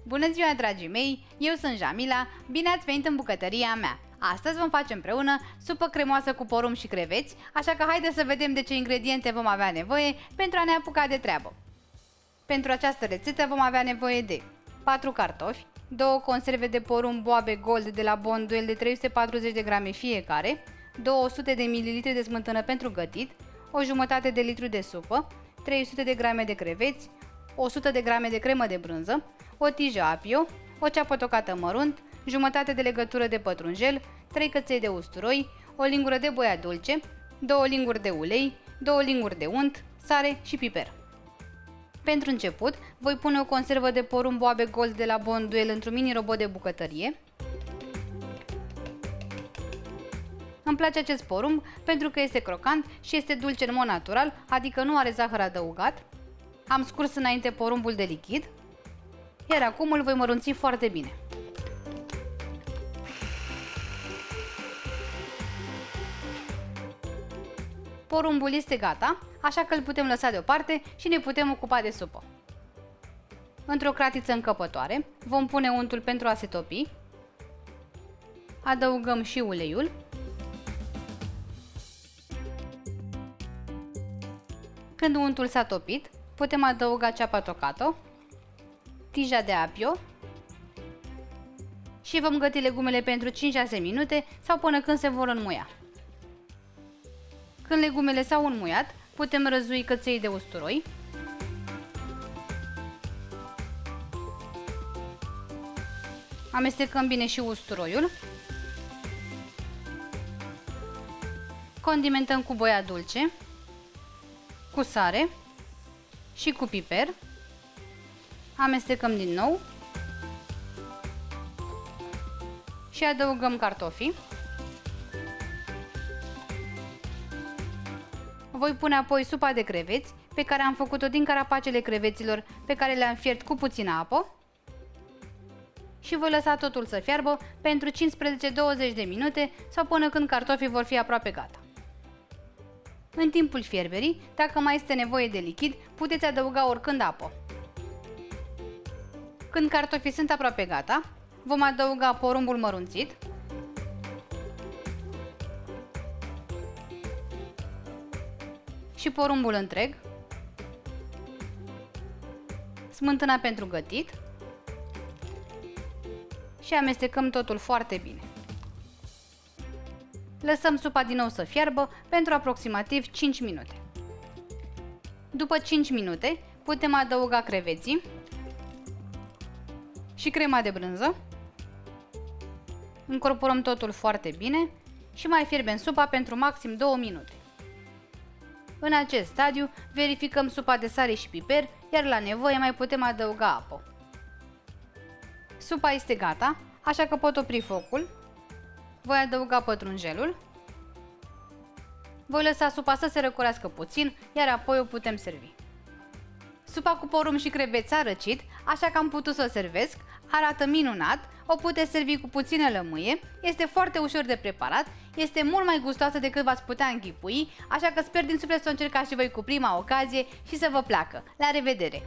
Bună ziua, dragii mei! Eu sunt Jamila, bine ați venit în bucătăria mea! Astăzi vom face împreună supă cremoasă cu porumb și creveți, așa că haideți să vedem de ce ingrediente vom avea nevoie pentru a ne apuca de treabă. Pentru această rețetă vom avea nevoie de 4 cartofi, 2 conserve de porumb Boabe Gold de la Bonduel de 340 de grame fiecare, 200 de ml de smântână pentru gătit, o jumătate de litru de supă, 300 de grame de creveți, 100 de grame de cremă de brânză, o tijă apio, o ceapă tocată mărunt, jumătate de legătură de pătrunjel, 3 căței de usturoi, o lingură de boia dulce, 2 linguri de ulei, 2 linguri de unt, sare și piper. Pentru început, voi pune o conservă de porumb Boabe Gold de la Bonduel într-un mini robot de bucătărie. Îmi place acest porumb pentru că este crocant și este dulce în mod natural, adică nu are zahăr adăugat. Am scurs înainte porumbul de lichid, iar acum îl voi mărunți foarte bine. Porumbul este gata, așa că îl putem lăsa deoparte și ne putem ocupa de supă. Într-o cratiță încăpătoare vom pune untul pentru a se topi, adăugăm și uleiul, când untul s-a topit, putem adăuga ceapa tocată, tija de apio și vom găti legumele pentru 5-6 minute sau până când se vor înmuia. Când legumele s-au înmuiat, putem răzui căței de usturoi, amestecăm bine și usturoiul, condimentăm cu boia dulce, cu sare și cu piper, amestecăm din nou și adăugăm cartofii. Voi pune apoi supa de creveți, pe care am făcut-o din carapacele creveților pe care le-am fiert cu puțină apă și voi lăsa totul să fiarbă pentru 15-20 de minute sau până când cartofii vor fi aproape gata. În timpul fierberii, dacă mai este nevoie de lichid, puteți adăuga oricând apă. Când cartofii sunt aproape gata, vom adăuga porumbul mărunțit, și porumbul întreg, smântâna pentru gătit și amestecăm totul foarte bine. Lăsăm supa din nou să fiarbă pentru aproximativ 5 minute. După 5 minute putem adăuga creveții și crema de brânză. Încorporăm totul foarte bine și mai fierbem supa pentru maxim 2 minute. În acest stadiu verificăm supa de sare și piper, iar la nevoie mai putem adăuga apă. Supa este gata, așa că pot opri focul. Voi adăuga pătrunjelul. Voi lăsa supa să se răcorească puțin, iar apoi o putem servi. Supa cu porumb și creveți a răcit, așa că am putut să o servesc. Arată minunat, o puteți servi cu puțină lămâie, este foarte ușor de preparat, este mult mai gustoasă decât v-ați putea închipui, așa că sper din suflet să o încercați și voi cu prima ocazie și să vă placă. La revedere!